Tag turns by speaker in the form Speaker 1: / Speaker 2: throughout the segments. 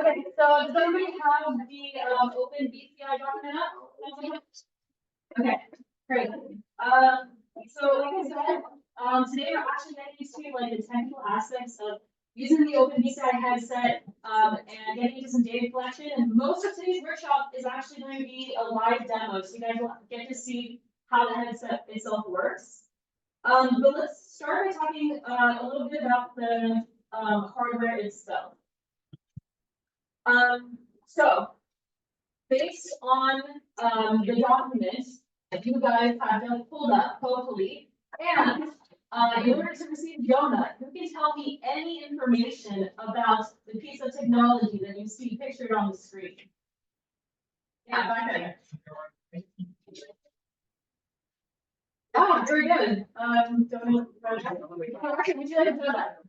Speaker 1: Okay, so does everybody have the OpenBCI document up? Okay, great. So like I said, today we're actually getting into like the technical aspects of using the OpenBCI headset and getting into some data collection. And most of today's workshop is actually going to be a live demo, so you guys will get to see how the headset itself works. But let's start by talking a little bit about the hardware itself. So based on the document that you guys have done pulled up, hopefully, and in order to receive Jonah, who can tell me any information about the piece of technology that you see pictured on the screen? Yeah, back there. Oh, very good. Jonah, would you like to do that?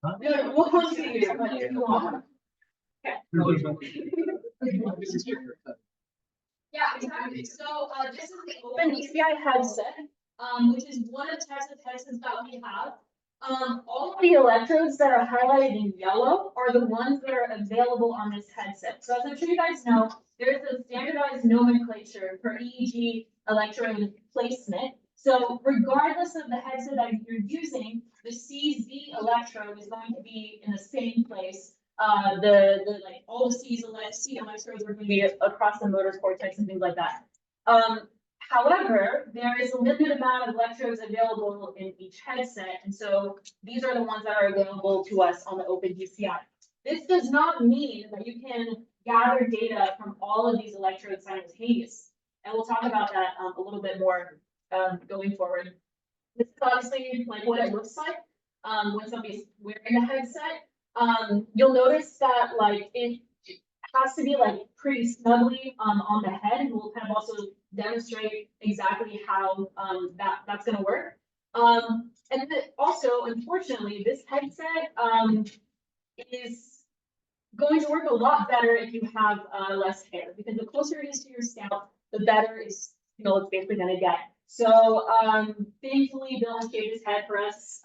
Speaker 1: No, we'll come to you, but if you want. Okay. Yeah, exactly. So this is the OpenBCI headset, which is one of the types of headsets that we have. All of the electrodes that are highlighted in yellow are the ones that are available on this headset. So as I'm sure you guys know, there's a standardized nomenclature for EEG electrode placement. So regardless of the headset that you're using, the CZ electrode is going to be in the same place. Like all the C electrodes are going to be across the motor cortex and things like that. However, there is a limited amount of electrodes available in each headset, and so these are the ones that are available to us on the OpenBCI. This does not mean that you can gather data from all of these electrodes simultaneously, and we'll talk about that a little bit more going forward. This is obviously like what it looks like when somebody's wearing the headset. You'll notice that like it has to be like pretty snugly on the head, and we'll kind of also demonstrate exactly how that's going to work. And then also, unfortunately, this headset is going to work a lot better if you have less hair, because the closer it is to your scalp, the better it's basically going to get. So thankfully, Bill has shaved his head for us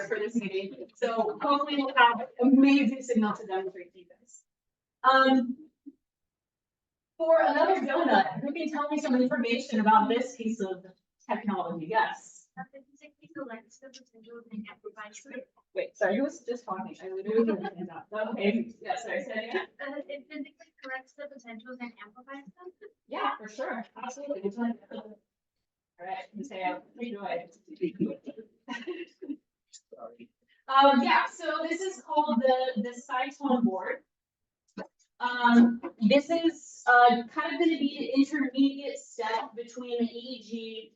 Speaker 1: for this meeting. So hopefully we'll have amazing signal to demonstrate to you guys. For another donut, who can tell me some information about this piece of technology? Yes. Wait, sorry, who was just talking? I literally didn't understand that. Okay, yeah, sorry, say it again.
Speaker 2: It physically corrects the potentials and amplifies them?
Speaker 1: Yeah, for sure, absolutely. All right, Mateo, take it away. Yeah, so this is called the Cytone board. This is kind of going to be the intermediate step between the EEG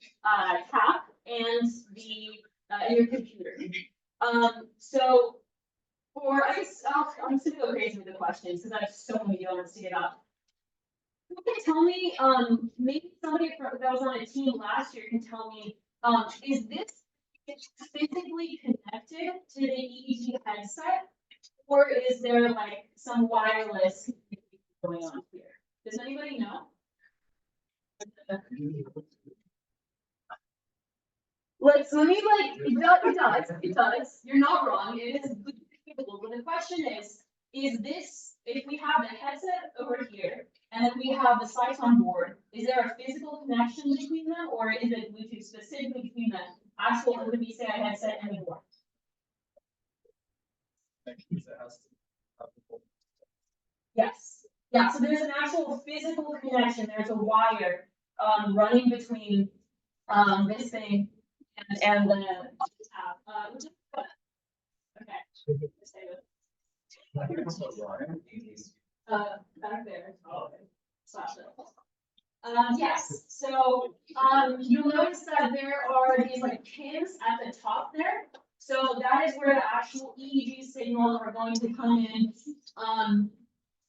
Speaker 1: cap and your computer. So I guess I'm just going to go crazy with the questions because I have so many donuts to get up. Who can tell me, maybe somebody that was on a team last year can tell me, is this physically connected to the EEG headset, or is there like some wireless going on here? Does anybody know? It does. You're not wrong. It is capable. But the question is this, if we have the headset over here, and then we have the Cytone board, is there a physical connection between them, or is it Bluetooth specifically between the actual OpenBCI headset and the board? Yes. Yeah, so there's an actual physical connection. There's a wire running between this thing and the tab. Okay. Back there. Oh, okay. Yes, so you'll notice that there are these like pins at the top there. So that is where the actual EEG signals are going to come in.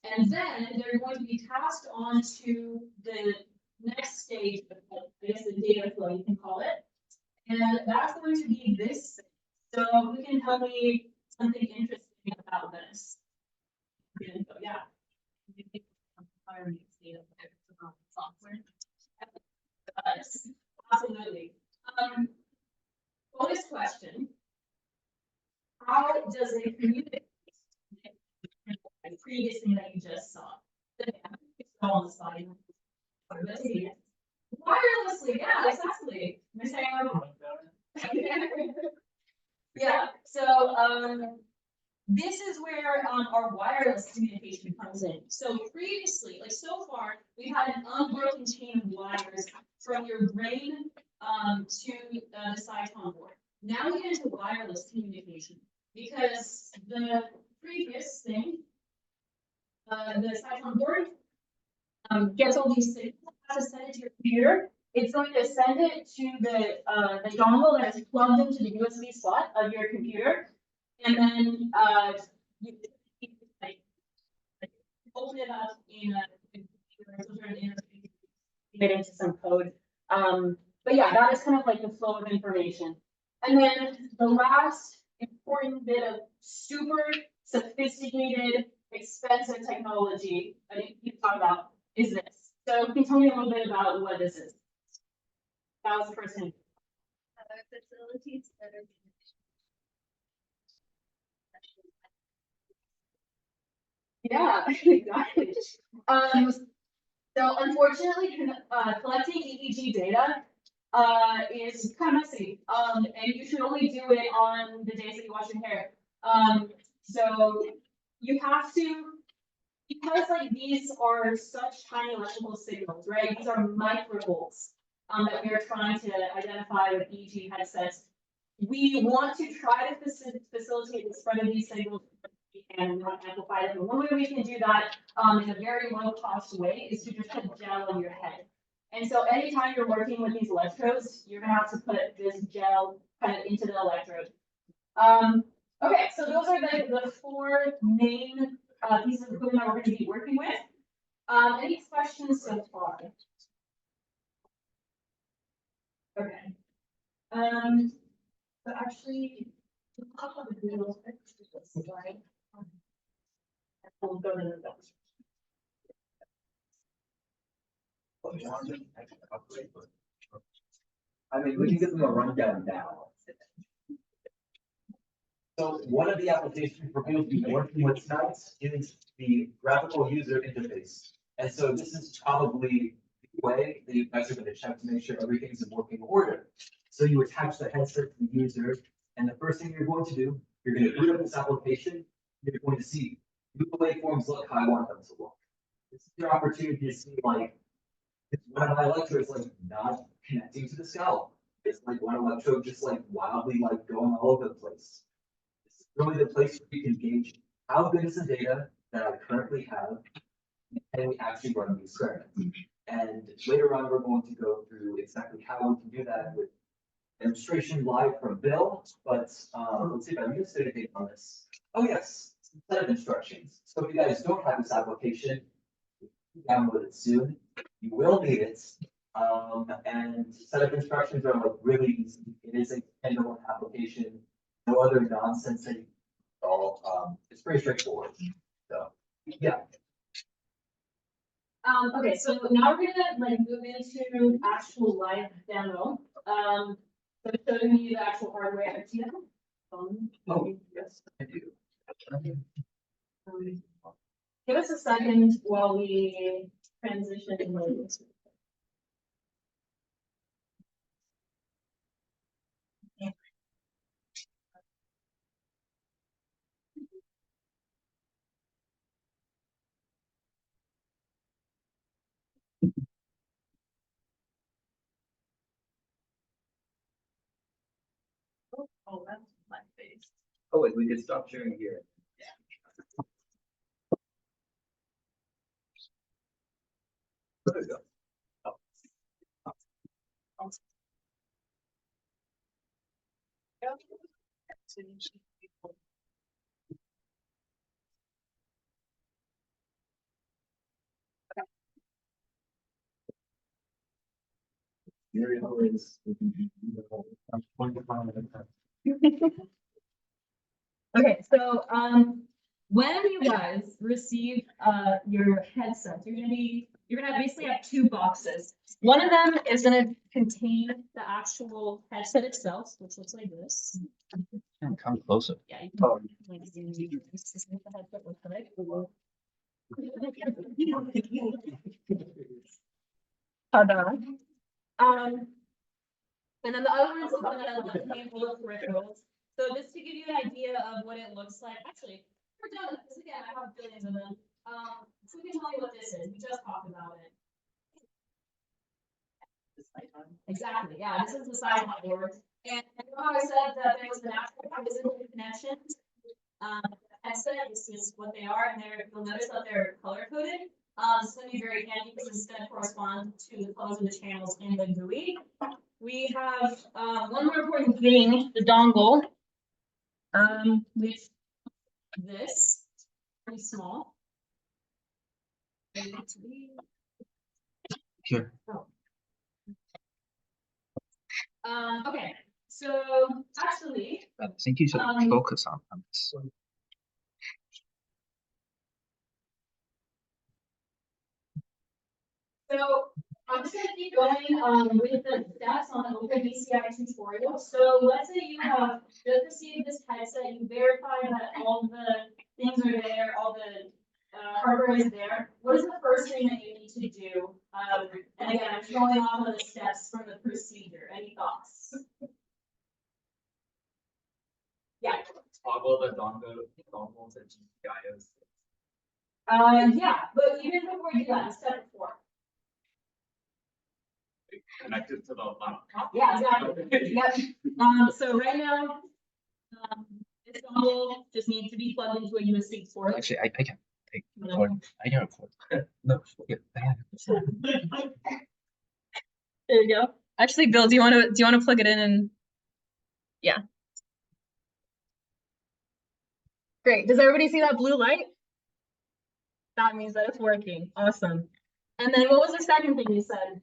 Speaker 1: And then they're going to be passed on to the next stage of the data flow, you can call it. And that's going to be this. So who can tell me something interesting about this? Yeah. Software. Absolutely. Bonus question. how does it communicate? The previous thing that you just saw. On the slide. Wirelessly, yeah, exactly. Am I saying I'm- Yeah, so, this is where, our wireless communication comes in. So previously, like so far, we've had an unbroken chain of wires from your brain, to, the cytone board. Now we get into wireless communication, because the previous thing, the cytone board, gets all these signals, has to send it to your computer. It's going to send it to the dongle that is plugged into the USB slot of your computer. And then, you like, open it up in get into some code. But yeah, that is kind of like the flow of information. And then the last important bit of super sophisticated, expensive technology I think you talk about is this. So can you tell me a little bit about what this is? That was the first thing.
Speaker 2: Other facilities that are.
Speaker 1: Yeah, exactly. So unfortunately, collecting EEG data is kind of messy. And you should only do it on the days that you wash your hair. So you have to, because like these are such tiny electrical signals, right? These are microvolts that we are trying to identify with EEG headsets. We want to try to facilitate the spread of these signals and not amplify them. And one way we can do that in a very low cost way is to just put gel on your head. And so anytime you're working with these electrodes, you're gonna have to put this gel kind of into the electrode. Okay, so those are the four main pieces of equipment that we're going to be working with. Any questions so far? Okay. So actually, we'll go to the notes.
Speaker 3: I mean, we can give them a rundown now. So one of the applications we're going to be working with tonight is the graphical user interface. And so this is probably the way that you guys are going to check to make sure everything's in working order. So you attach the headset to the user, and the first thing you're going to do, you're going to boot up this application. You're going to see, do the waveforms look how I want them to look. This is your opportunity to see, like, if one of my electrodes like not connecting to the scalp. It's like one electrode just like wildly like going all over the place. This is really the place where you can gauge how good is the data that I currently have, and we actually run the experiment. And later on, we're going to go through exactly how we can do that with demonstration live from Bill. But let's see if I missed anything on this. Oh yes, set of instructions. So if you guys don't have this application, download it soon. You will need it. And set of instructions are like really easy. It is a standalone application. No other nonsense at all. It's pretty straightforward. So yeah.
Speaker 1: Okay, so now we're gonna like move into actual live demo. So showing you the actual hardware. I see that.
Speaker 3: Oh yes, I do.
Speaker 1: Give us a second while we transition in modes. Oh, that's my face.
Speaker 3: Oh, and we could stop sharing here. There we go. Here it is.
Speaker 1: Okay, so when you guys receive your headsets, you're gonna basically have two boxes. One of them is gonna contain the actual headset itself, which looks like this.
Speaker 4: Come closer.
Speaker 1: Yeah. You
Speaker 4: Oh.
Speaker 1: Hold on. And then the other one is looking at the table of peripherals. So just to give you an idea of what it looks like, actually, we're done with this again. I have billions of them. So we can tell you what this is. We just talked about it. Exactly. Yeah, this is the size of my board. And I know how I said that there was an actual physical connection. Headset, this is what they are, and you'll notice that they're color coded. It's going to be very handy because it's going to correspond to the colors of the channels in the GUI. We have one more important thing, the dongle, with this, pretty small.
Speaker 4: Here.
Speaker 1: Okay, so actually,
Speaker 4: I think you should focus on this.
Speaker 1: so I'm just gonna keep going with the steps on the OpenBCI tutorial. So let's say you have just received this headset, you verify that all the things are there, all the hardware is there. What is the first thing that you need to do? And again, I'm just going off of the steps from the procedure. Any thoughts? Yeah.
Speaker 3: Toggle the dongles and GPIOs.
Speaker 1: Yeah, but even before you do that, step 4.
Speaker 3: Connected to the laptop.
Speaker 1: Yeah, exactly. Yep. So right now, this dongle just needs to be plugged into a USB port.
Speaker 4: Actually, I can record. I can record. No, yeah,
Speaker 1: There you go. Actually, Bill, do you want to plug it in and yeah. Great. Does everybody see that blue light? That means that it's working. Awesome. And then what was the second thing you said?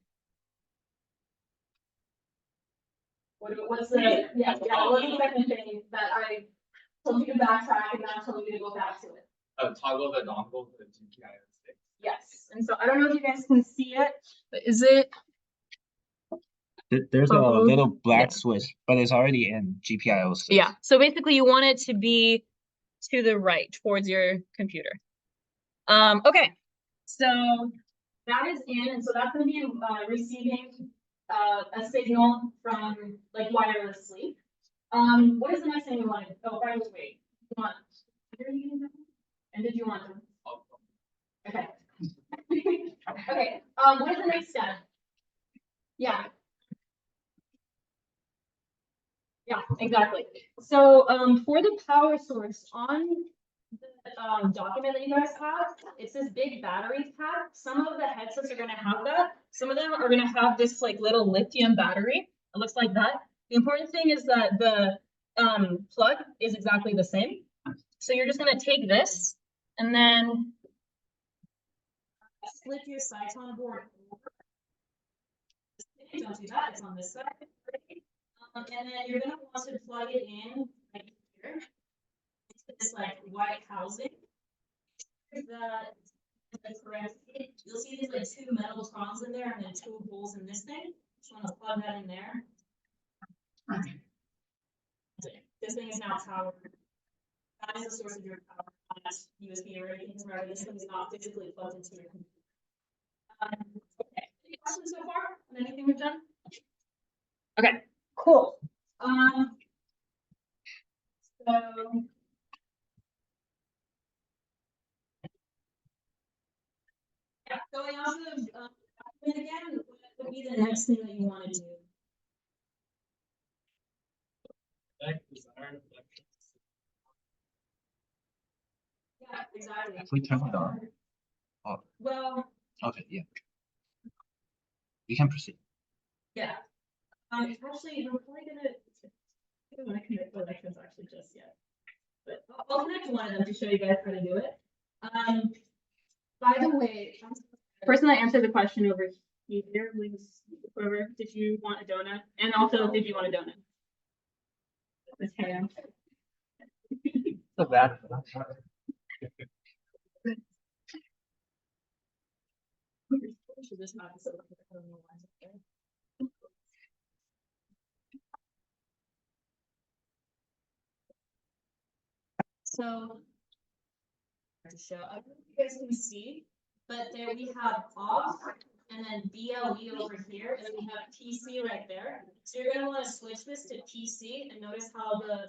Speaker 1: What's the what was the second thing that I told you to backtrack and now told you to go back to it?
Speaker 3: Toggle the dongle to the GPIO sticks.
Speaker 1: Yes. And so I don't know if you guys can see it, but is it?
Speaker 4: There's a
Speaker 1: Toggle.
Speaker 4: little black
Speaker 1: Yeah.
Speaker 4: switch, but it's already in GPIO 6.
Speaker 1: Yeah. So basically you want it to be to the right towards your computer. Okay. So that is in, and so that's going to be receiving a signal from like wirelessly. What is the next thing you want? Oh, by the way, you want? And did you want them? Okay. Okay. What is the next step? Yeah. Yeah, exactly. So for the power source on the document that you guys have, it's this big battery pack. Some of the headsets are going to have that. Some of them are going to have this like little lithium battery. It looks like that. The important thing is that the plug is exactly the same. So you're just going to take this and then slip your Cyton board over. Don't do that. It's on this side. And then you're going to want to plug it in right here into this like white housing. Correct. You'll see these like 2 metal prongs in there and then 2 holes in this thing. Just want to plug that in there. This thing is now powered. That is the source of your power, not USB or anything. Remember, this thing is not physically plugged into your computer. Okay. Any questions so far on anything we've done? Okay. Cool. So yeah, going off of again, what would be the next thing that you want to do? Yeah, exactly.
Speaker 4: If we turn it on. Oh,
Speaker 1: Well,
Speaker 4: okay, yeah. You can proceed.
Speaker 1: yeah. Actually, we're probably gonna. I don't want to connect the electrons actually just yet, but I'll connect one of them to show you guys how to do it. By the way, the person that answered the question over here, whoever, did you want a donut? And also, did you want a donut? Okay.
Speaker 4: So bad.
Speaker 1: Should this not be so? I don't know why it's there. So. To show, I don't know if you guys can see, but there we have off and then BLE over here, and we have PC right there. So you're gonna wanna switch this to PC and notice how the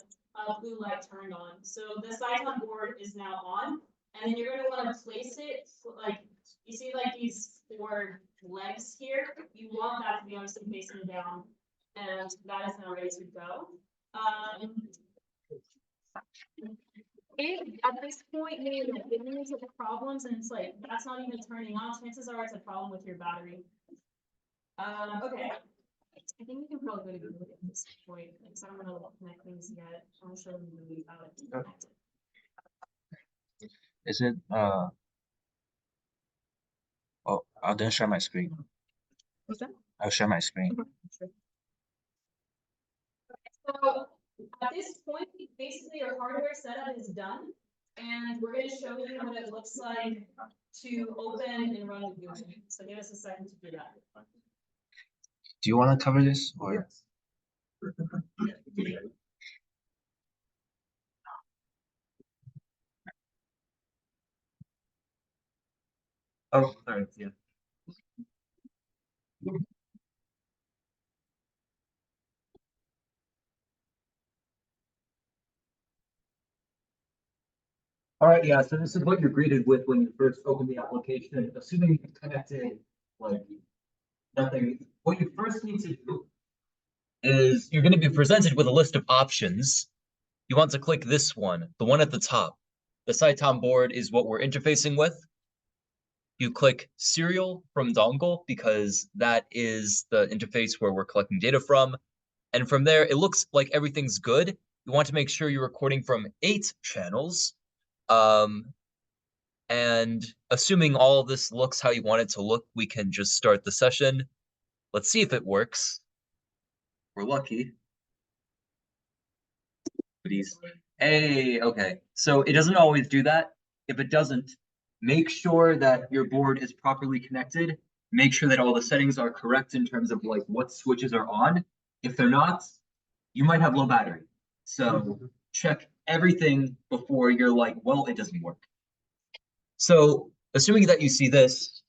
Speaker 1: blue light turned on. So the SciComm board is now on, and then you're gonna wanna place it like, you see like these 4 legs here? You want that to be obviously facing down, and that is now ready to go. If at this point you're getting into the problems and it's like, that's not even turning on, chances are it's a problem with your battery. Okay. I think we can probably go to Google at this point, because I don't want to connect things yet. I'll show them the movie how it's connected.
Speaker 4: Is it oh, I'll then share my screen.
Speaker 1: What's that?
Speaker 4: I'll share my screen.
Speaker 1: Sure. So at this point, basically your hardware setup is done, and we're going to show you what it looks like to open and run the Google. So give us a second to do that.
Speaker 4: Do you want to cover this or?
Speaker 3: Yes. Oh, sorry, yeah. All right, yeah, so this is what you're greeted with when you first open the application, assuming you've connected, like, nothing. What you first need to do is you're going to be presented with a list of options. You want to click this one, the one at the top. The SciComm board is what we're interfacing with. You click serial from dongle because that is the interface where we're collecting data from. And from there, it looks like everything's good. You want to make sure you're recording from 8 channels. And assuming all of this looks how you want it to look, we can just start the session. Let's see if it works. We're lucky. Please. Hey, okay. So it doesn't always do that. If it doesn't, make sure that your board is properly connected. Make sure that all the settings are correct in terms of like what switches are on. If they're not, you might have low battery. So check everything before you're like, well, it doesn't work. So assuming that you see this,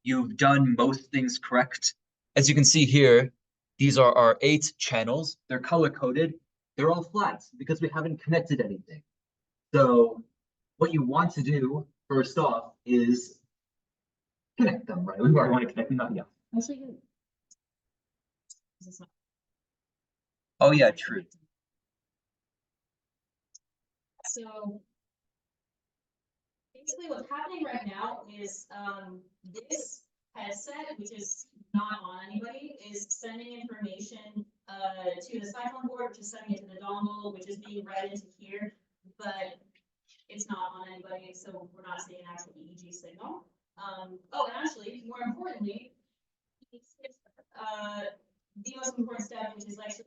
Speaker 3: you've done most things correct. As you can see here, these are our 8 channels. They're color-coded. They're all flat because we haven't connected anything. So what you want to do, first off, is connect them, right? We want to connect them, not yet. Oh yeah, true.
Speaker 1: So basically what's happening right now is this headset, which is not on anybody, is sending information to the SciComm board, which is sending it to the dongle, which is being read into here, but it's not on anybody, so we're not seeing an actual EEG signal. Oh, and actually, more importantly, the most important step, which is actually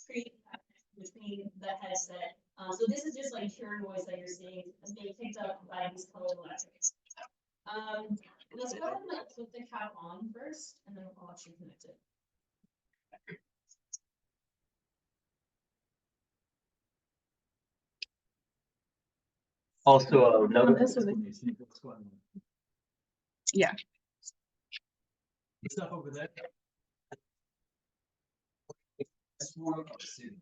Speaker 1: creating that connection between the headset. So this is just like pure noise that you're seeing as being picked up by these colored electrics. Let's go ahead and like put the cap on first, and then we'll actually connect it.
Speaker 3: Also, another
Speaker 1: Yeah.
Speaker 3: stuff over there. It's more of a signal.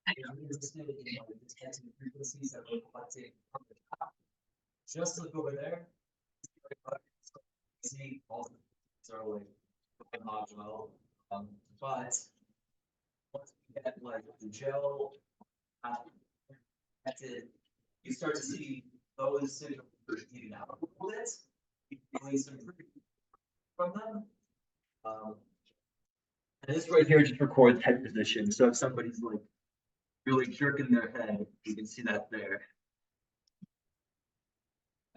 Speaker 3: I'm interested in the detecting frequencies that we're collecting from the top. Just look over there. See all the are like module. But once we get like the gel connected, you start to see those signals even out a little bit. You're feeling some from them. And this right here just records head position. So if somebody's like really jerking their head, you can see that there.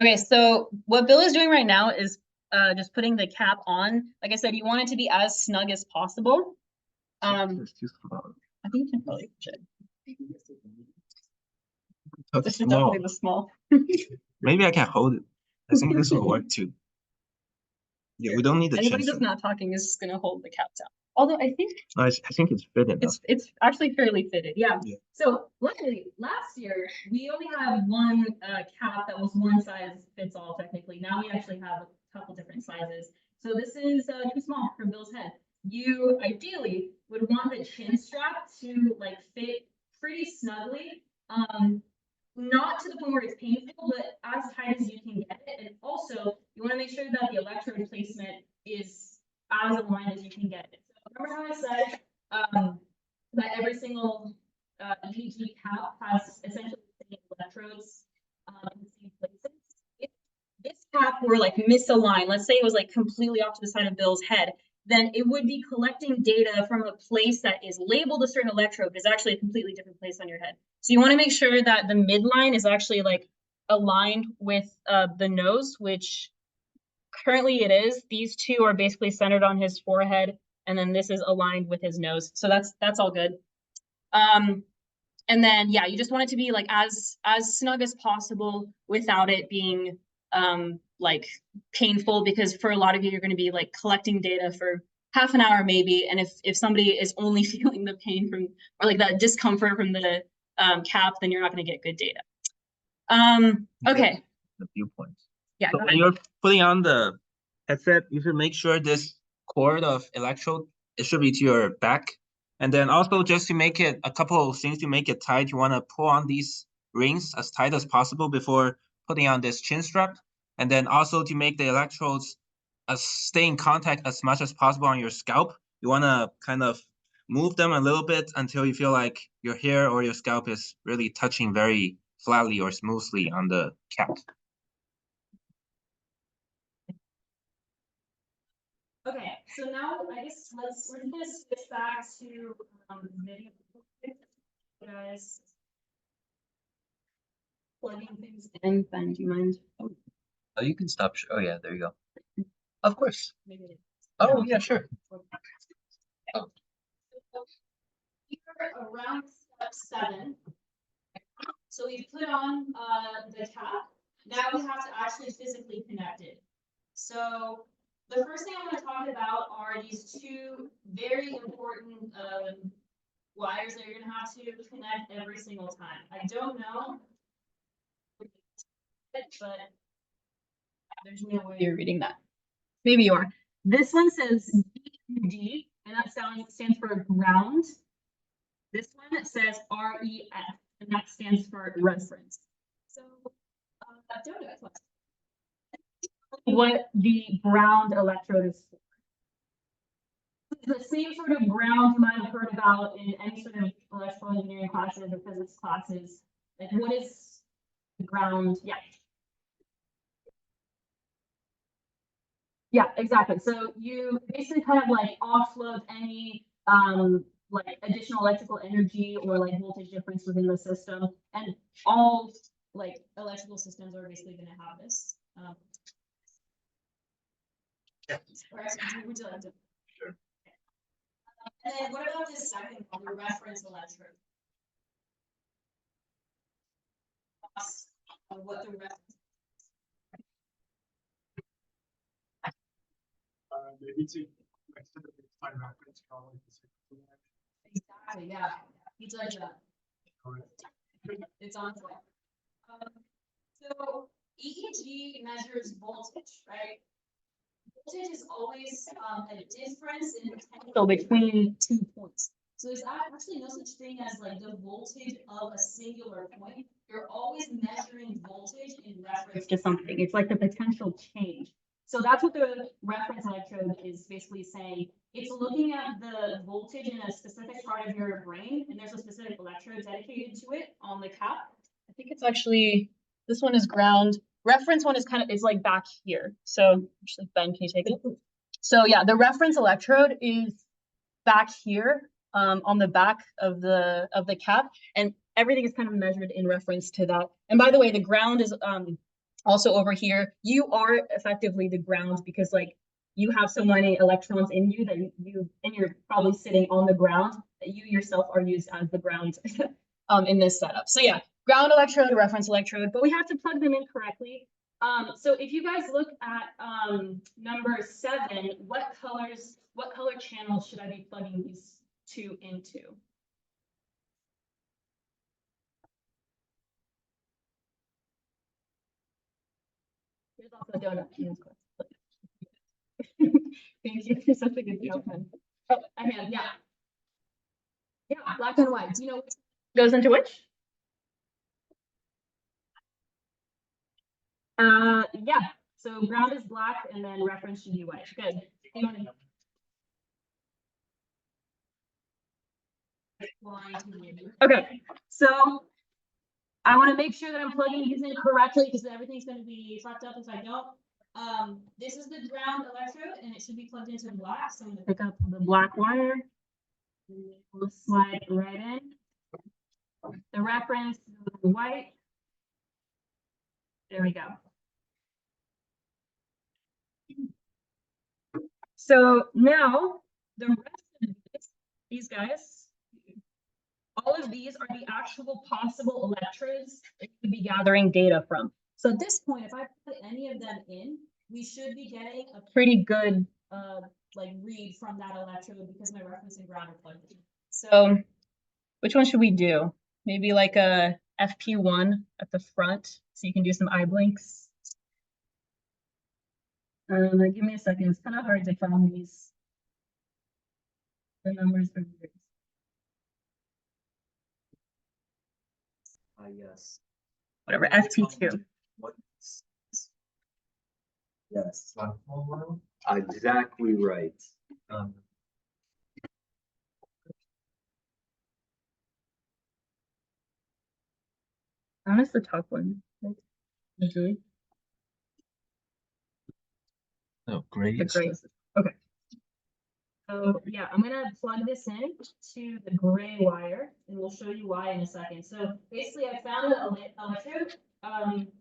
Speaker 1: Okay, so what Bill is doing right now is just putting the cap on. Like I said, you want it to be as snug as possible. I think you can probably push it.
Speaker 4: That's
Speaker 1: This is
Speaker 4: small.
Speaker 1: definitely the small.
Speaker 4: Maybe I can hold it. I think this will work too. Yeah, we don't need the
Speaker 1: Anybody
Speaker 4: chainsaw.
Speaker 1: that's not talking is just gonna hold the cap down. Although I think
Speaker 4: I think it's good enough.
Speaker 1: it's actually fairly fitted, yeah.
Speaker 4: Yeah.
Speaker 1: So luckily, last year, we only had one cap that was one size fits all technically. Now we actually have a couple different sizes. So this is too small for Bill's head. You ideally would want the chin strap to like fit pretty snugly. Not to the point where it's painful, but as tight as you can get it. And also, you want to make sure that the electrode placement is as aligned as you can get it. So remember how I said that every single EEG cap has essentially the same electrodes in the same places? If this cap were like misaligned, let's say it was like completely off to the side of Bill's head, then it would be collecting data from a place that is labeled a certain electrode, but is actually a completely different place on your head. So you want to make sure that the midline is actually like aligned with the nose, which currently it is. These two are basically centered on his forehead, and then this is aligned with his nose. So that's all good. And then yeah, you just want it to be like as snug as possible without it being like painful, because for a lot of you, you're going to be like collecting data for half an hour maybe, and if somebody is only feeling the pain from or like that discomfort from the cap, then you're not going to get good data. Okay.
Speaker 4: The viewpoints.
Speaker 1: Yeah.
Speaker 4: So when you're putting on the headset, you should make sure this cord of electrode, it should be to your back. And then also just to make it a couple of things to make it tight, you want to pull on these rings as tight as possible before putting on this chin strap. And then also to make the electrodes stay in contact as much as possible on your scalp, you want to kind of move them a little bit until you feel like your hair or your scalp is really touching very flatly or smoothly on the cap.
Speaker 1: Okay, so now I guess we're just gonna switch back to video. Guys, plugging things in. Ben, do you mind?
Speaker 4: Oh, you can stop. Oh, yeah, there you go. Of course.
Speaker 1: Maybe.
Speaker 4: Oh, yeah, sure.
Speaker 1: Oh. Here around step 7. So we put on the cap. Now we have to actually physically connect it. So the first thing I want to talk about are these two very important wires that you're going to have to connect every single time. I don't know, but there's no way you're reading that. Maybe you are. This one says D, and that stands for ground. This one says REF, and that stands for reference. So, don't know what the ground electrode is for. The same sort of ground you might have heard about in any sort of electrical engineering classes or physics classes. Like, what is the ground? Yeah. Yeah, exactly. So you basically kind of like offload any like additional electrical energy or like voltage difference within the system, and all like electrical systems are basically going to have this. Would you like to?
Speaker 3: Sure.
Speaker 1: And then what about this second one, the reference electrode? What the reference?
Speaker 5: Maybe to extend the baseline reference probably.
Speaker 1: Exactly, yeah. It's like that.
Speaker 5: Correct.
Speaker 1: It's on its way. So EEG measures voltage, right? Voltage is always a difference in potential between 2 points. So there's actually no such thing as like the voltage of a singular point. You're always measuring voltage in reference to something. It's like the potential change. So that's what the reference electrode is basically saying. It's looking at the voltage in a specific part of your brain, and there's a specific electrode dedicated to it on the cap. I think it's actually, this one is ground. Reference one is like back here. So actually, Ben, can you take it? So yeah, the reference electrode is back here on the back of the cap, and everything is kind of measured in reference to that. And by the way, the ground is also over here. You are effectively the ground because like you have so many electrons in you that you're probably sitting on the ground, that you yourself are used as the ground in this setup. So yeah, ground electrode, reference electrode, but we have to plug them in correctly. So if you guys look at number 7, what colors what color channel should I be plugging these two into? Here's also a donut. Thank you for such a good joke. Oh, I have, yeah. Yeah, black and white. Do you know what goes into which? Yeah. So ground is black and then reference should be white. Good. You wanna- Okay, so I want to make sure that I'm plugging these in correctly because everything's going to be fucked up if I don't. This is the ground electrode and it should be plugged into the black. So I'm going to pick up the black wire. And we'll slide right in. The reference is the white. There we go. So now the rest of these guys, all of these are the actual possible electrodes that you could be gathering data from. So at this point, if I put any of them in, we should be getting a pretty good like read from that electrode because my reference and ground are plugged in. So which one should we do? Maybe like a FP1 at the front so you can do some eye blinks. Give me a second. It's kind of hard to find these. The numbers are weird.
Speaker 3: Yes.
Speaker 1: Whatever, FP2.
Speaker 3: What? Yes. Exactly right.
Speaker 1: That was the top one. Usually.
Speaker 4: Oh, great.
Speaker 1: The gray. Okay. So yeah, I'm gonna plug this in to the gray wire, and we'll show you why in a second. So basically, I found an electrode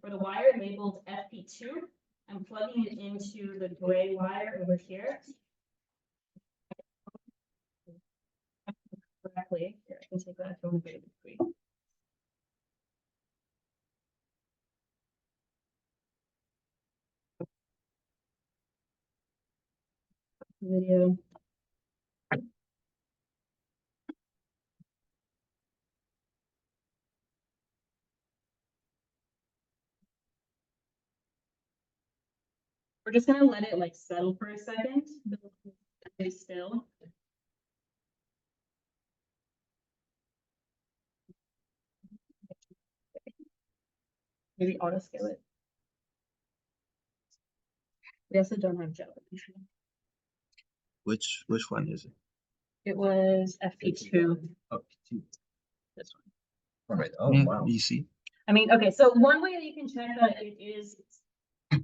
Speaker 1: for the wire labeled FP2. I'm plugging it into the gray wire over here. Correctly. Here, I can take that from the video between. Video. We're just gonna let it like settle for a second. Stay still. Maybe auto scale it. We also don't have gel.
Speaker 4: Which one is it?
Speaker 1: It was FP2.
Speaker 4: Oh, two.
Speaker 1: This one.
Speaker 3: All right. Oh,
Speaker 4: Yeah,
Speaker 3: wow.
Speaker 4: You see?
Speaker 1: I mean, okay, so one way that you can check that it is. Oh,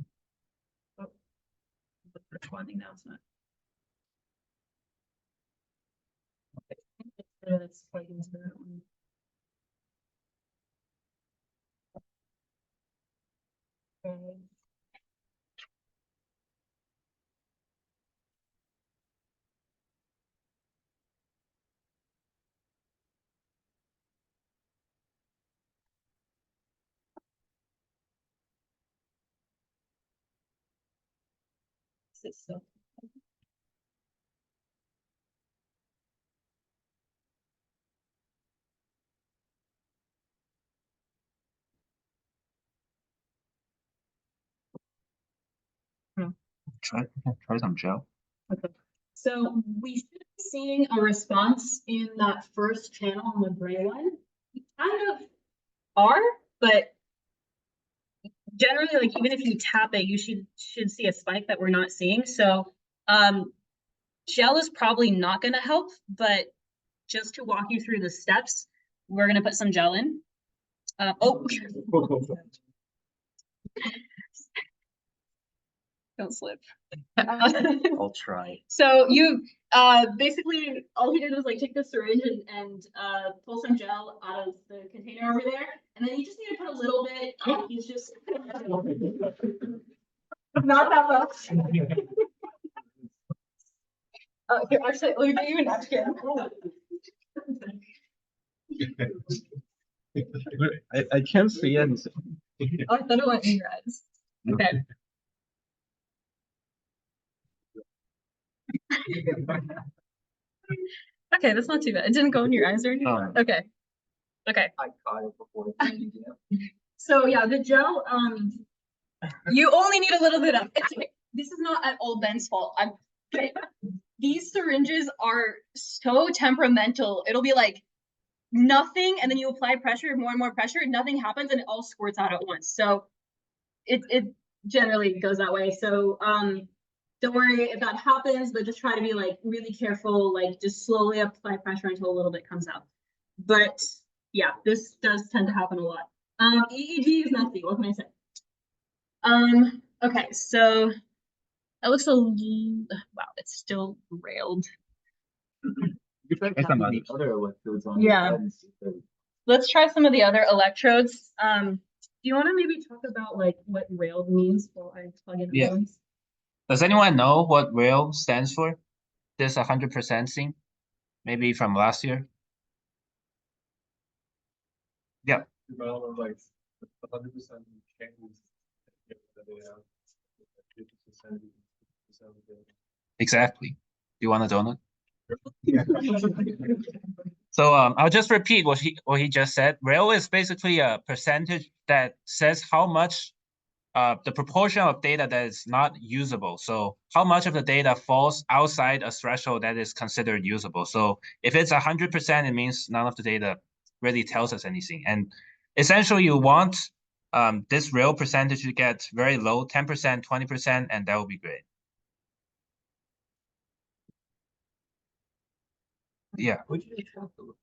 Speaker 1: it's responding now, it's not. Okay. It's plugged into that one. Okay. So.
Speaker 4: Try some gel.
Speaker 1: Okay. So we should be seeing a response in that first channel on the gray one. We kind of are, but generally, like even if you tap it, you should see a spike that we're not seeing. So gel is probably not going to help, but just to walk you through the steps, we're going to put some gel in. Don't slip.
Speaker 3: I'll try.
Speaker 1: So you basically all he did was like take the syringe and pull some gel out of the container over there, and then you just need to put a little bit. He's just not that much. Here, actually, let me give you a napkin.
Speaker 4: I can't see anything.
Speaker 1: Oh, I thought it went in your eyes. Okay.
Speaker 6: Okay, that's not too bad. It didn't go in your eyes or anything?
Speaker 4: Oh.
Speaker 6: Okay. Okay.
Speaker 3: I caught it before.
Speaker 6: So yeah, the gel, you only need a little bit of, this is not at all Ben's fault. Okay. These syringes are so temperamental. It'll be like nothing, and then you apply pressure, more and more pressure, nothing happens, and it all squirts out at once. So it generally goes that way. So don't worry if that happens, but just try to be like really careful, like just slowly apply pressure until a little bit comes out. But yeah, this does tend to happen a lot. EEG is messy, what can I say? Okay, so that looks wow, it's still railed.
Speaker 3: You tried
Speaker 4: It's
Speaker 3: having
Speaker 4: not
Speaker 3: the other electrodes on.
Speaker 6: Yeah.
Speaker 3: and see if they're-
Speaker 6: Let's try some of the other electrodes. Do you want to maybe talk about like what railed means while I plug in the
Speaker 4: Yeah.
Speaker 6: ones?
Speaker 4: Does anyone know what rail stands for? This 100% thing, maybe from last year. Yeah,
Speaker 5: Well, like 100% changes. That they have 50%.
Speaker 4: exactly. Do you want a donut?
Speaker 5: Yeah.
Speaker 4: So I'll just repeat what he just said. Rail is basically a percentage that says how much the proportion of data that is not usable. So how much of the data falls outside a threshold that is considered usable. So if it's 100%, it means none of the data really tells us anything. And essentially you want this rail percentage to get very low, 10%, 20%, and that would be great. Yeah.
Speaker 3: Would you have to look?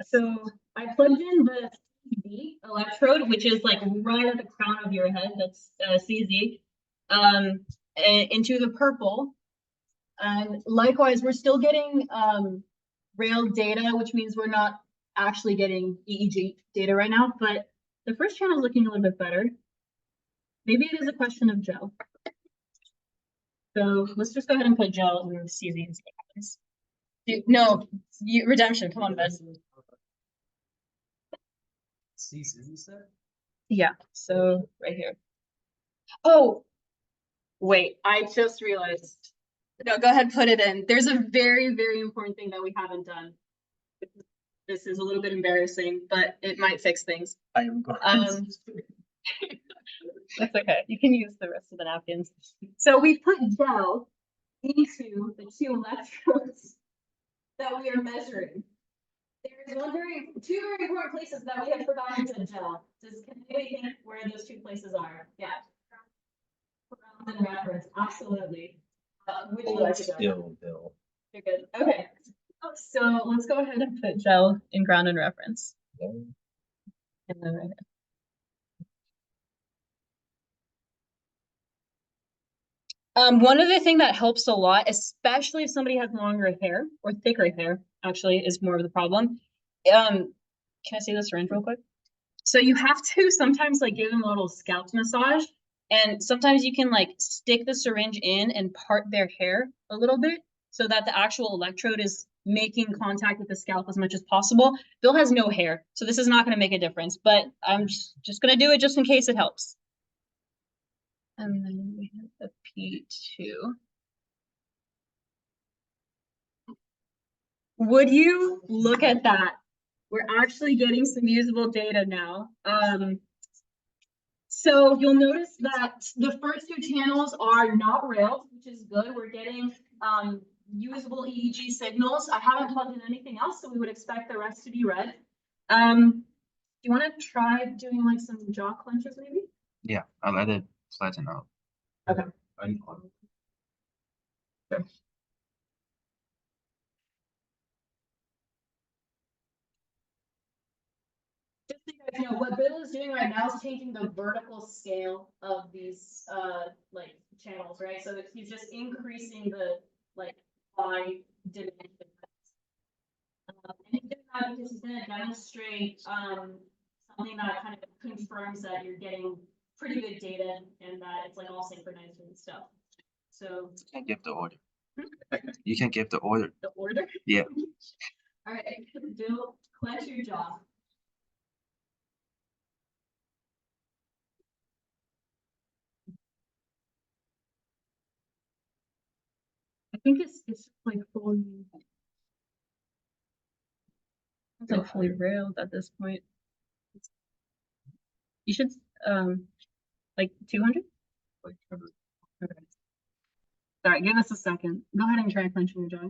Speaker 6: So I plugged in the CZ electrode, which is like right at the crown of your head. That's CZ, into the purple. And likewise, we're still getting rail data, which means we're not actually getting EEG data right now. But the first channel is looking a little bit better. Maybe it is a question of gel. So let's just go ahead and put gel in CZ and see what happens. No, redemption. Come on, Bess.
Speaker 3: Season, you said?
Speaker 6: Yeah, so right here. Oh, wait, I just realized. No, go ahead, put it in. There's a very, very important thing that we haven't done. This is a little bit embarrassing, but it might fix things.
Speaker 3: I am going.
Speaker 6: That's okay. You can use the rest of the napkins. So we put gel into the two electrodes that we are measuring. There's two very important places that we have forgotten to gel. Can anybody think where those two places are? Yeah. Ground and reference, absolutely. Would you like to go?
Speaker 3: Still, Bill.
Speaker 6: You're good. Okay. So let's go ahead and put gel in ground and reference. And then right here. One other thing that helps a lot, especially if somebody has longer hair or thicker hair, actually is more of the problem. Can I see the syringe real quick? So you have to sometimes like give them a little scalp massage, and sometimes you can like stick the syringe in and part their hair a little bit so that the actual electrode is making contact with the scalp as much as possible. Bill has no hair, so this is not going to make a difference, but I'm just going to do it just in case it helps. And then we have the P2. Would you look at that? We're actually getting some usable data now. So you'll notice that the first two channels are not railed, which is good. We're getting usable EEG signals. I haven't plugged in anything else, so we would expect the rest to be red. Do you want to try doing like some jaw clenches maybe?
Speaker 4: Yeah, I'll let it flatten out.
Speaker 6: Okay. Sure. Just so you guys know, what Bill is doing right now is changing the vertical scale of these like channels, right? So he's just increasing the like by dimension. And he's doing that because he's going to demonstrate something that kind of confirms that you're getting pretty good data and that it's like all synchronized and stuff. So
Speaker 4: You can give the order. You can give the order.
Speaker 6: the order.
Speaker 4: Yeah.
Speaker 6: All right, Bill, clench your jaw. think it's like fully. It's like fully railed at this point. You should like 200. Okay. Sorry, give us a second. Go ahead and try clenching your jaw.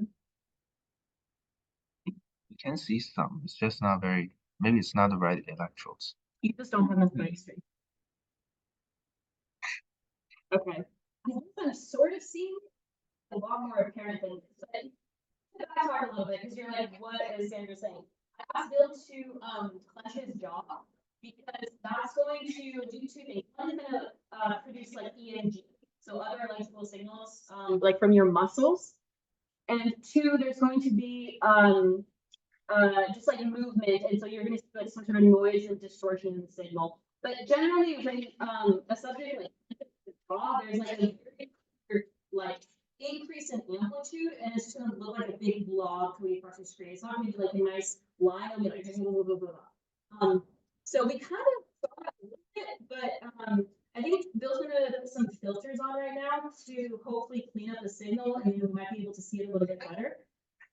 Speaker 4: You can see some. It's just not very. Maybe it's not the right electrodes.
Speaker 6: You just don't have enough strength. Okay. I'm sort of seeing a lot more apparent than this. But back hard a little bit because you're like, what is Sandra saying? I asked Bill to clench his jaw because that's going to do two things. One is going to produce like EMG, so other electrical signals, like from your muscles. And two, there's going to be just like movement, and so you're going to see like some sort of noise and distortion in the signal. But generally, when a subject like draw, there's like a very, like increase in amplitude, and it's just going to look like a big blob coming across the screen. It's not going to be like a nice line. It'll be like blah, blah, blah, blah. So we kind of saw it a little bit, but I think Bill's going to put some filters on right now to hopefully clean up the signal, and we might be able to see it a little bit better.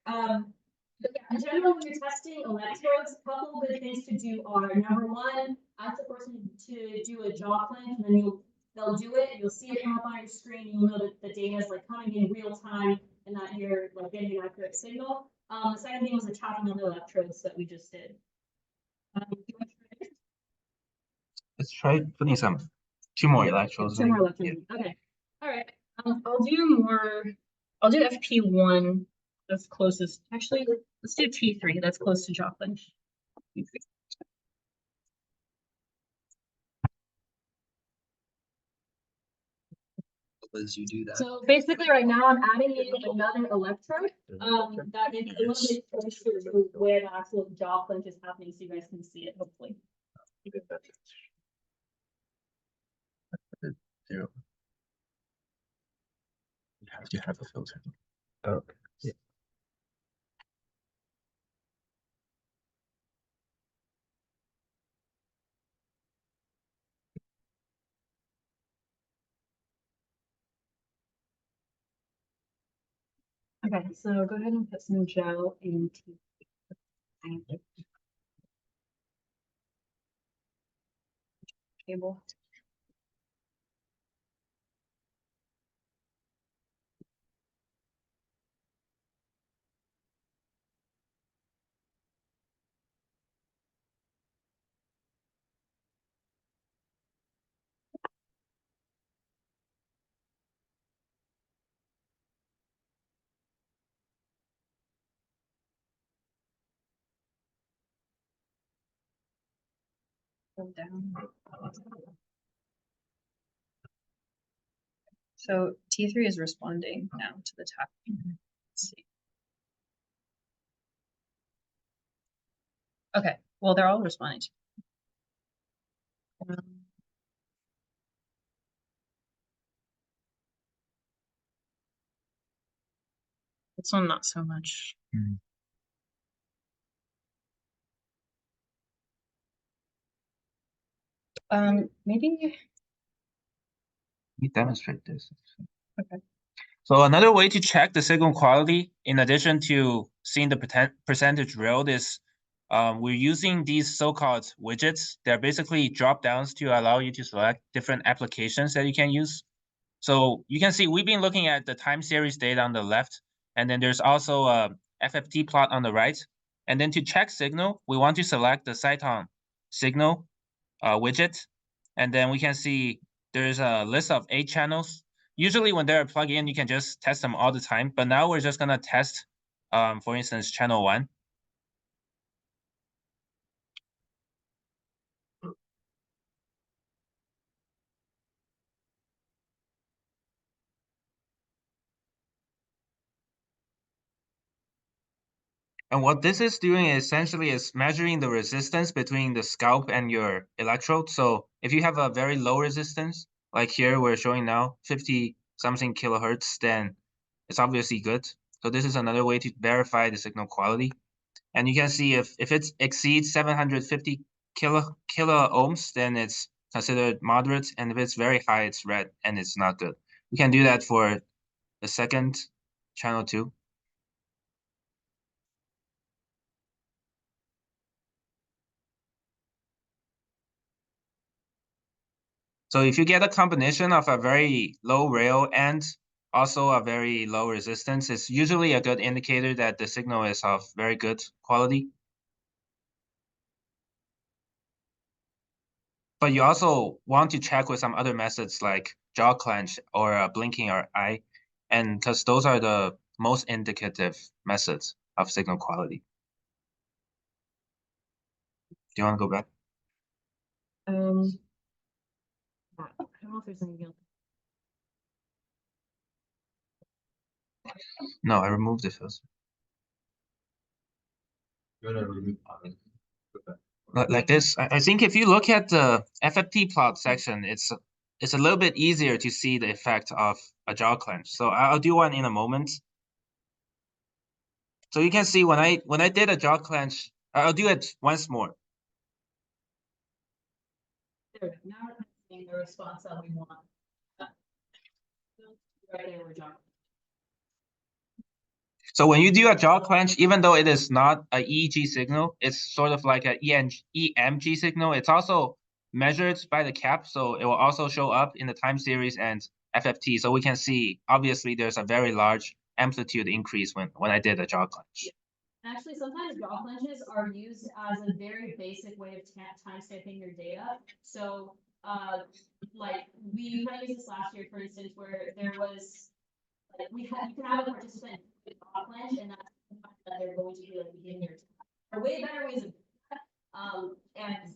Speaker 6: But yeah, in general, when you're testing electrodes, a couple of good things to do are, number one, ask the person to do a jaw clench, and then they'll do it, you'll see it come up on your screen, you'll know that the data is like coming in real time and that you're like getting an accurate signal. The second thing was the tapping on the electrodes that we just did.
Speaker 4: Let's try putting some 2 more electrodes.
Speaker 6: Two more electrodes. Yeah. Okay. All right. I'll do FP1. That's closest. Actually, let's do T3. That's close to jaw clench.
Speaker 4: As you do that.
Speaker 6: So basically, right now I'm adding in another electrode. That is a little bit closer to where the actual jaw clench is happening, so you guys can see it. Hopefully.
Speaker 4: Zero. You have a filter. Okay. Yeah.
Speaker 6: Okay, so go ahead and put some gel into cable. Go down. So T3 is responding now to the tapping. Let's see. Okay, well, they're all responding. This one, not so much. Maybe.
Speaker 4: We demonstrate this.
Speaker 6: Okay.
Speaker 4: So another way to check the signal quality, in addition to seeing the percentage railed, is we're using these so-called widgets. They're basically drop downs to allow you to select different applications that you can use. So you can see we've been looking at the time series data on the left, and then there's also a FFT plot on the right. And then to check signal, we want to select the Cyton signal widget, and then we can see there's a list of 8 channels. Usually when they're plugged in, you can just test them all the time, but now we're just gonna test, for instance, channel 1. And what this is doing essentially is measuring the resistance between the scalp and your electrode. So if you have a very low resistance, like here we're showing now 50 something kilohertz, then it's obviously good. So this is another way to verify the signal quality. And you can see if it exceeds 750 kilo ohms, then it's considered moderate. And if it's very high, it's red and it's not good. We can do that for the second channel 2. So if you get a combination of a very low rail and also a very low resistance, it's usually a good indicator that the signal is of very good quality. But you also want to check with some other methods like jaw clench or blinking or eye, and because those are the most indicative methods of signal quality. Do you want to go back?
Speaker 6: I don't know if there's anything else.
Speaker 4: No, I removed the filter.
Speaker 3: You wanna remove?
Speaker 4: Like this, I think if you look at the FFT plot section, it's a little bit easier to see the effect of a jaw clench. So I'll do one in a moment. So you can see when I did a jaw clench, I'll do it once more.
Speaker 6: There we go. Now we're seeing the response that we want. Right there, we're jaw.
Speaker 4: So when you do a jaw clench, even though it is not a EEG signal, it's sort of like an EMG signal. It's also measured by the cap, so it will also show up in the time series and FFT. So we can see, obviously, there's a very large amplitude increase when I did a jaw clench.
Speaker 1: Actually, sometimes jaw clenches are used as a very basic way of time stamping your data. So, like, we kind of used this last year, for instance, where there was, like, you can have a participant with jaw clench, and that's that they're going to be like beginning your time. There are way better ways of doing that. And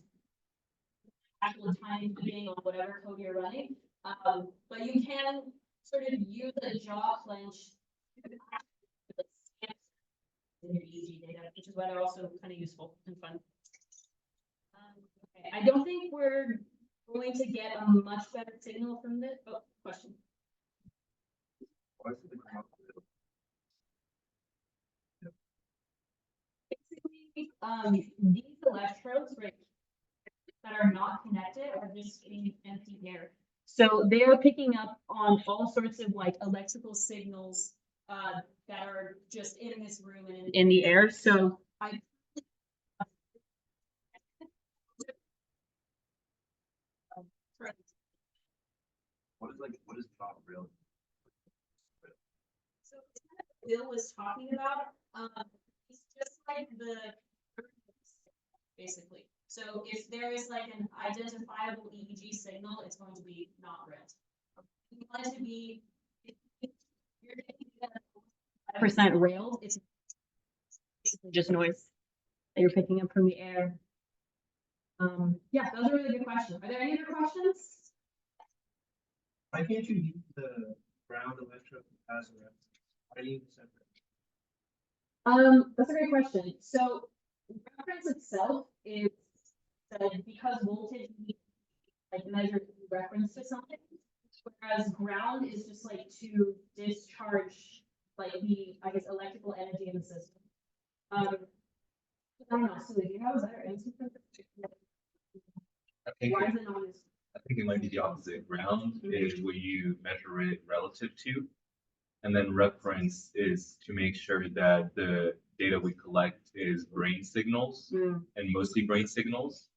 Speaker 1: actual time being on whatever code you're running. But you can sort of use a jaw clench in your EEG data, which is why they're also kind of useful and fun. Okay. I don't think we're going to get a much better signal from this. Oh, question. Basically, these electrodes right that are not connected are just in empty air. So they are picking up on all sorts of like electrical signals that are just in this room and in the air. So
Speaker 3: What is top rail?
Speaker 1: So Bill was talking about, it's just like the basically. So if there is like an identifiable EEG signal, it's going to be not red. If you want it to be, if you're taking 5% railed, it's basically just noise that you're picking up from the air. Yeah, those are really good questions. Are there any other questions?
Speaker 5: Why can't you use the ground electrode as a reference? Why do you use separate?
Speaker 1: That's a great question. So reference itself is that because voltage needs like measured in reference to something, whereas ground is just like to discharge like the, I guess, electrical energy in the system. I don't know, so do you have a better answer for that?
Speaker 3: I think
Speaker 1: Why is it not as?
Speaker 3: I think it might be the opposite. Ground is what you measure it relative to. And then reference is to make sure that the data we collect is brain signals and mostly brain signals.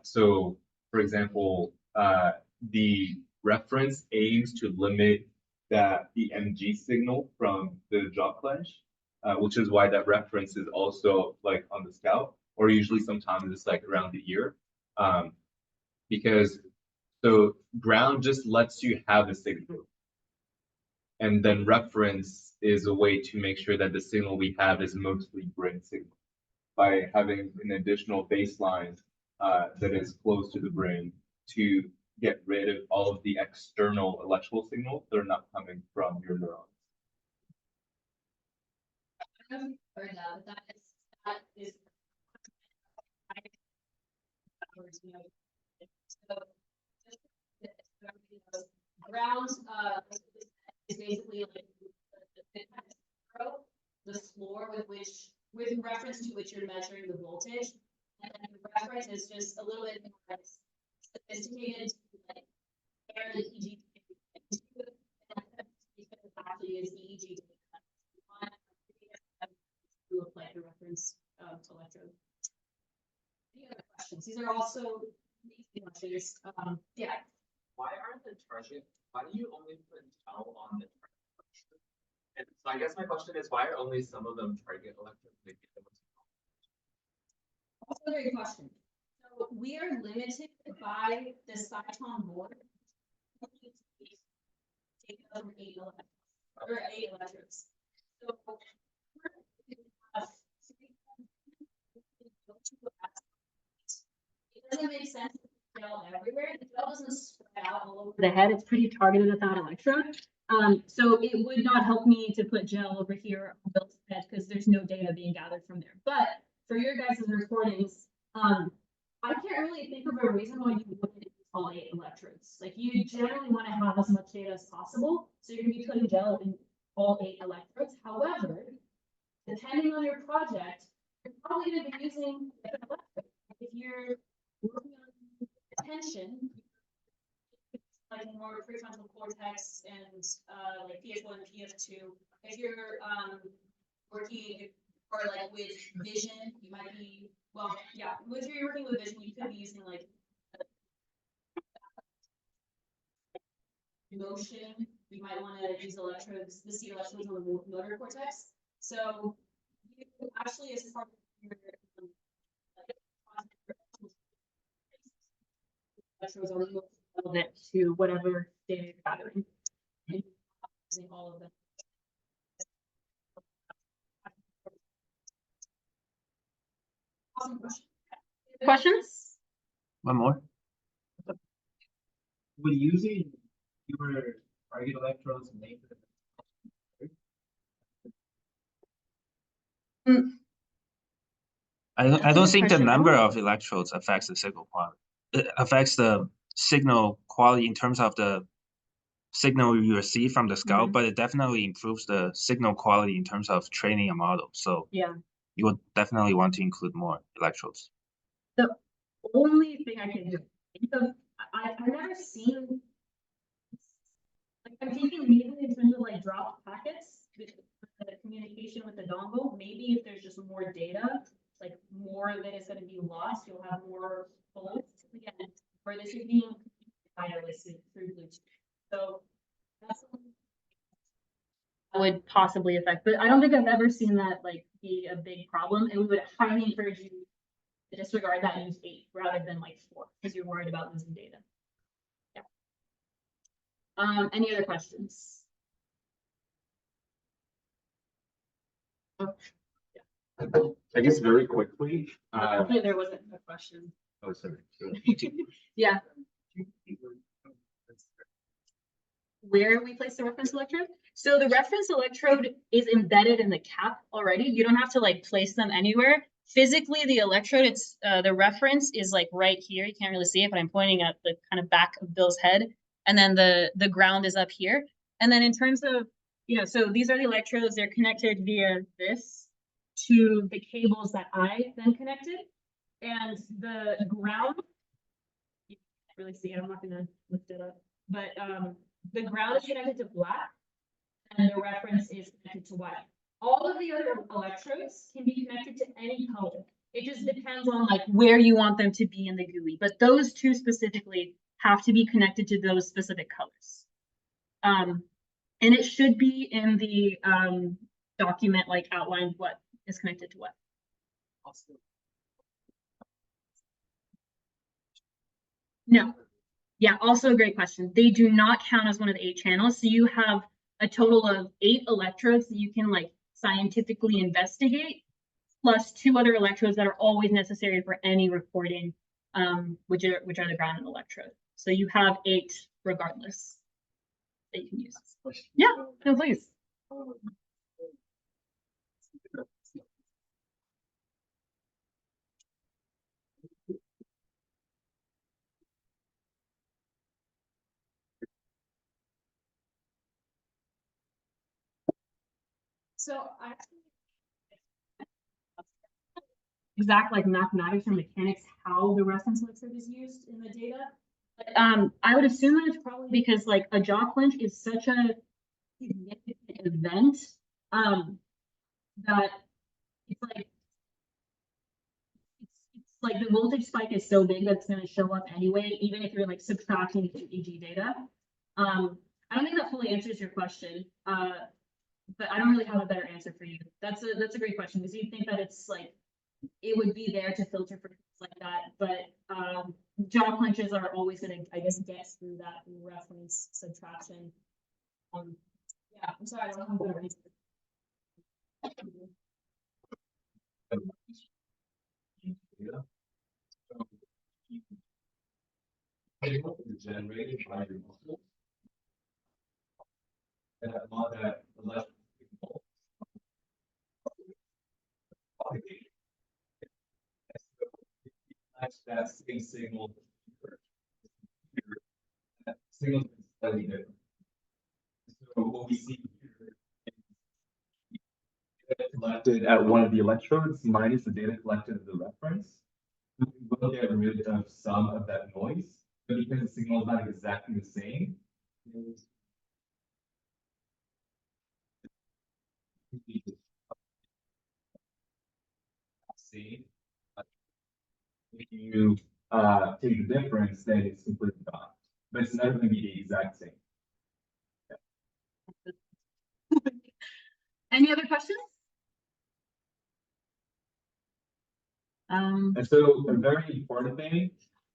Speaker 3: So for example, the reference aims to limit that EMG signal from the jaw clench, which is why that reference is also like on the scalp, or usually sometimes it's like around the ear. Because so ground just lets you have a signal. And then reference is a way to make sure that the signal we have is mostly brain signal by having an additional baseline that is close to the brain to get rid of all of the external electrical signals that are not coming from your neurons.
Speaker 1: Or that is ground is basically like the floor with reference to which you're measuring the voltage, and then the reference is just a little bit more sophisticated, like the EEG, because it actually is EEG data These are also lectures. Yeah.
Speaker 3: Why aren't the target, why do you only put gel on the target? And so I guess my question is, why are only some of them target electrodes?
Speaker 1: Also a great question. So we are limited by the Cyton board. Take over 8 electrodes. So it doesn't make sense to gel everywhere. The gel doesn't spread out all over the head. It's pretty targeted at that electrode. So it would not help me to put gel over here on Bill's head because there's no data being gathered from there. But for your guys' recordings, I can't really think of a reason why you wouldn't use all 8 electrodes. Like you generally want to have as much data as possible. So you're going to be putting gel in all 8 electrodes. However, depending on your project, you're probably going to be using different electrodes. If you're working on attention, like more prefrontal cortex and like PF1 and PF2. If you're working or like with vision, you might be, well, yeah, if you're working with vision, you could be using like motion. You might want to use electrodes, the C electrodes on the motor cortex. So you actually, as part of your electrodes are most relevant to whatever data you're gathering. And using all of them. Awesome question. Questions?
Speaker 4: One more.
Speaker 5: Would using fewer target electrodes make it?
Speaker 4: I don't think the number of electrodes affects the signal quality. It affects the signal quality in terms of the signal you receive from the scalp, but it definitely improves the signal quality in terms of training a model. So
Speaker 1: Yeah.
Speaker 4: you would definitely want to include more electrodes.
Speaker 1: The only thing I can think of, I've never seen, like I'm thinking maybe in terms of like drop packets, with the communication with the dongle, maybe if there's just more data, like more that is going to be lost, you'll have more bullets. Again, where this is being wirelessly through Bluetooth. So that's something that would possibly affect, but I don't think I've ever seen that like be a big problem, and we would highly encourage you to disregard that and use 8 rather than like 4 because you're worried about losing data. Yeah. Any other questions?
Speaker 7: I guess very quickly,
Speaker 1: Hopefully there wasn't a question.
Speaker 7: oh, sorry.
Speaker 1: Yeah. Where we place the reference electrode? So the reference electrode is embedded in the cap already. You don't have to like place them anywhere. Physically, the electrode, it's the reference is like right here. You can't really see it, but I'm pointing at the kind of back of Bill's head. And then the ground is up here. And then in terms of, so these are the electrodes. They're connected via this to the cables that I then connected. And the ground, you can't really see it. I'm not going to lift it up. But the ground is connected to black and the reference is connected to white. All of the other electrodes can be connected to any color. It just depends on like where you want them to be in the GUI. But those two specifically have to be connected to those specific colors. And it should be in the document like outlined what is connected to what. No. Yeah, also a great question. They do not count as one of the 8 channels. So you have a total of 8 electrodes that you can like scientifically investigate, plus 2 other electrodes that are always necessary for any recording, which are the ground electrode. So you have 8 regardless that you can use. Yeah, no, please. So I actually exact like mathematics or mechanics how the reference electrode is used in the data. But, I would assume that it's probably because like a jaw clinch is such a significant event that it's like it's like the voltage spike is so big that's gonna show up anyway, even if you're like subtracting the EEG data. I don't think that fully answers your question, but I don't really have a better answer for you. That's a great question, because you think that it's like, it would be there to filter for things like that, but, jaw clenches are always gonna, I guess, get through that reference subtraction. Yeah, I'm sorry, I don't have a better answer.
Speaker 3: Yeah. So, signal is generated by your muscle. And a lot of that electrical signal propagate. That's that same signal here. That signal is slightly different. So what we see here is data collected at one of the electrodes minus the data collected at the reference. We will get rid of some of that noise, but because the signal is not exactly the same, see, if you take the difference, then it's completely gone. But it's never going to be the exact same.
Speaker 1: Any other questions?
Speaker 3: And so a very important thing,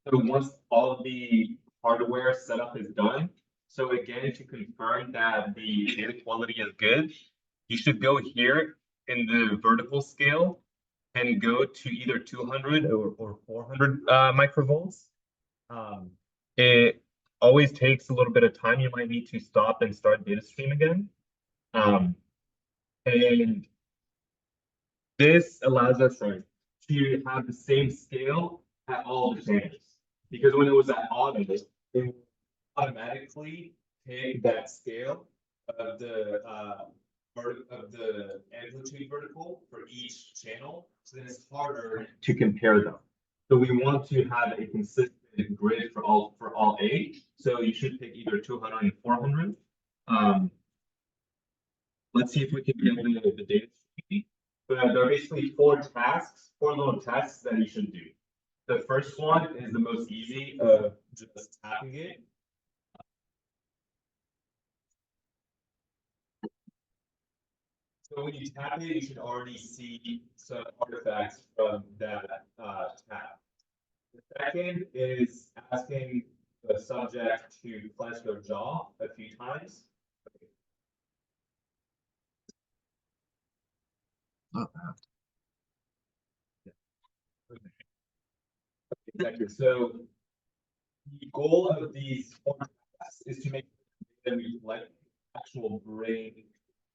Speaker 3: so once all of the hardware setup is done, so again, to confirm that the data quality is good, you should go here in the vertical scale and go to either 200 or 400 microvolts. It always takes a little bit of time. You might need to stop and start data stream again. And this allows us, to have the same scale at all the channels. Because when it was at auto, it would automatically take that scale of the amplitude vertical for each channel. So then it's harder to compare them. So we want to have a consistent grid for all 8. So you should pick either 200 and 400. Let's see if we can get the data stream. But there are basically 4 little tasks that you should do. The first one is the most easy of just tapping it. So when you tap it, you should already see some artifacts from that tap. The second is asking the subject to clench their jaw a few times. Exactly. So the goal of these 4 tasks is to make that we collect actual brain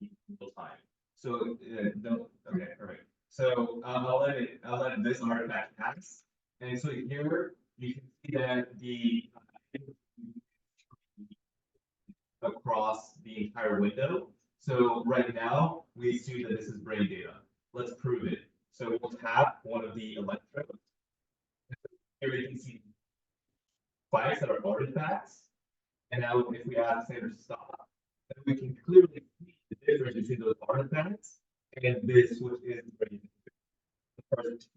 Speaker 3: in real time. So don't, okay, all right. So I'll let this artifact pass. And so here you can see that the across the entire window. So right now we assume that this is brain data. Let's prove it. So we'll tap one of the electrodes. Here we can see spikes that are artifacts. And now if we ask Sandra to stop, then we can clearly see the difference between those artifacts and this, which is brain.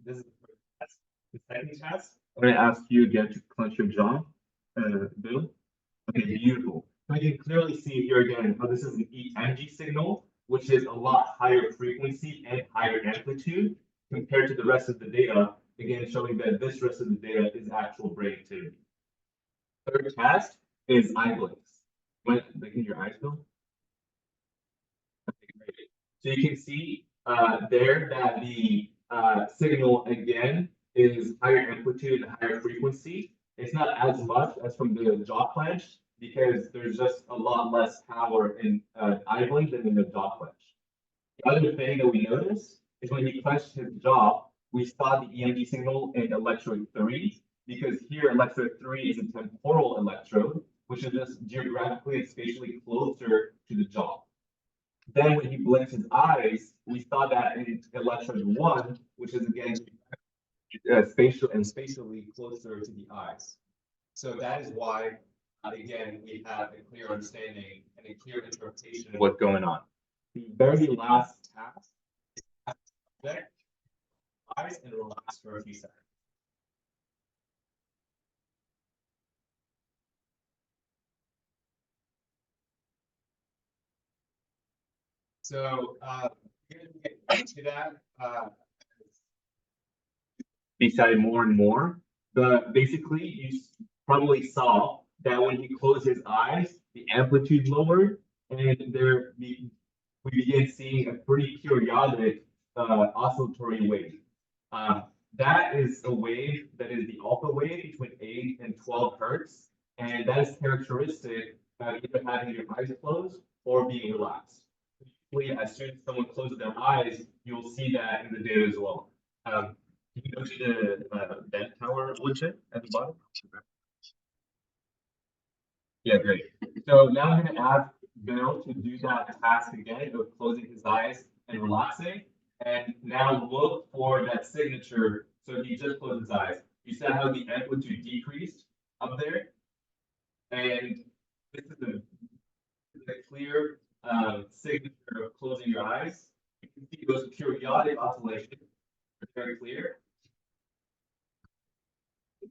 Speaker 3: This is the first test. The second test, I'm going to ask you again to clench your jaw, Bill. Okay, beautiful. So you can clearly see here again how this is an EMG signal, which is a lot higher frequency and higher amplitude compared to the rest of the data. Again, showing that this rest of the data is actual brain activity. Third test is eye blinks. When blinking your eyes, Bill? Okay, great. So you can see there that the signal again is higher amplitude and higher frequency. It's not as much as from the jaw clench because there's just a lot less power in eye blink than in the jaw clench. The other thing that we noticed is when he clenched his jaw, we saw the EMG signal in electrode 3 because here electrode 3 is a temporal electrode, which is just geographically and spatially closer to the jaw. Then when he blinked his eyes, we saw that in electrode 1, which is again spatially closer to the eyes. So that is why, again, we have a clear understanding and a clear interpretation of what's going on. The very last task is to subject eyes and relax for a few seconds.
Speaker 7: So, get to that, beside more and more, but basically probably saw that when he closed his eyes, the amplitude lowered, and we began seeing a pretty periodic oscillatory wave. That is a wave that is the alpha wave between 8 and 12 hertz, and that is characteristic of either having your eyes closed or being relaxed. Usually, as soon as someone closes their eyes, you'll see that in the data as well. Can you go to the bend tower widget at the bottom? Yeah, great. So now I'm gonna ask Bill to do that task again of closing his eyes and relaxing. And now look for that signature. So he just closed his eyes. You saw how the amplitude decreased up there? And this is a clear signature of closing your eyes. You can see those periodic oscillations are very clear.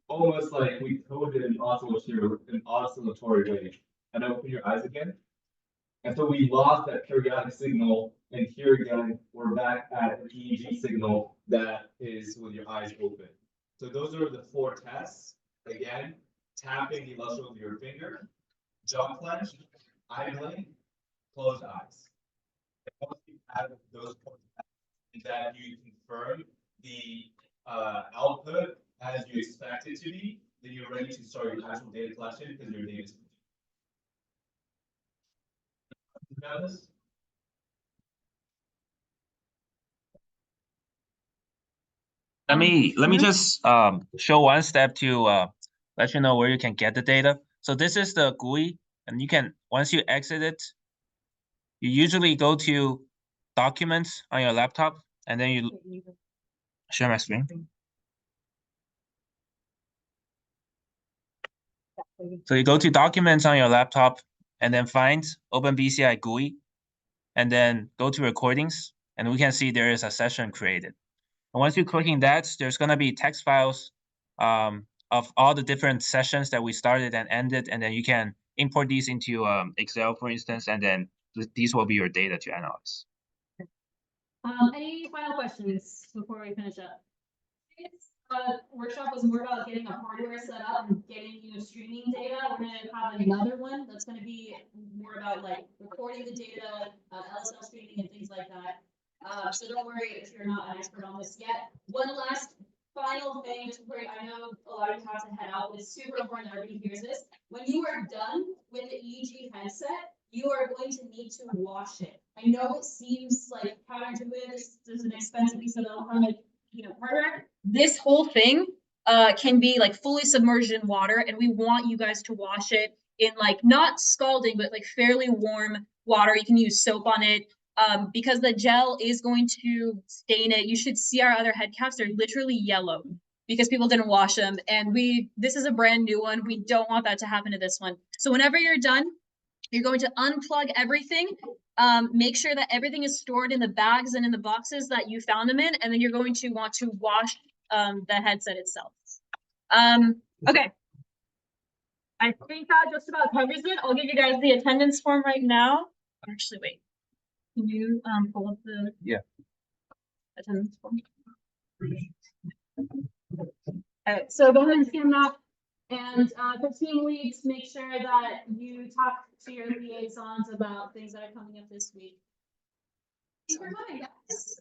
Speaker 7: Almost like we coded an oscillatory wave. And open your eyes again. And so we lost that periodic signal, and here again, we're back at an EEG signal that is with your eyes open. So those are the 4 tests. Again, tapping the muscle of your finger, jaw clench, eye blink, closed eyes. And once you have those 4 tests, that you confirm the output as you expect it to be, then you're ready to start your actual data collection because your data is
Speaker 4: Let me just show one step to let you know where you can get the data. So this is the GUI, and you can, once you exit it, you usually go to Documents on your laptop, and then you share my screen. So you go to Documents on your laptop, and then find OpenBCI GUI, and then go to Recordings, and we can see there is a session created. And once you're clicking that, there's going to be text files of all the different sessions that we started and ended, and then you can import these into Excel, for instance, and then these will be your data to analyze.
Speaker 1: Any final questions before we finish up? This workshop was more about getting a hardware set up and getting streaming data. We're gonna have another one that's gonna be more about like recording the data, LSL streaming and things like that. So don't worry if you're not an expert on this yet. One last final thing, just before I know a lot of you have to head out, but it's super important that everybody hears this. When you are done with the EEG headset, you are going to need to wash it. I know it seems like counterintuitive. This is an expensive piece of electronic, hardware. This whole thing can be like fully submerged in water, and we want you guys to wash it in like not scalding, but like fairly warm water. You can use soap on it. Because the gel is going to stain it. You should see our other head caps, they're literally yellow because people didn't wash them. And this is a brand new one. We don't want that to happen to this one. So whenever you're done, you're going to unplug everything. Make sure that everything is stored in the bags and in the boxes that you found them in. And then you're going to want to wash the headset itself. Okay. I think that just about covers it. I'll give you guys the attendance form right now. Actually, wait. Can you pull up the attendance form? Alright, so go ahead and scan that. And for team leads, make sure that you talk to your liaisons about things that are coming up this week. Thanks for coming, guys.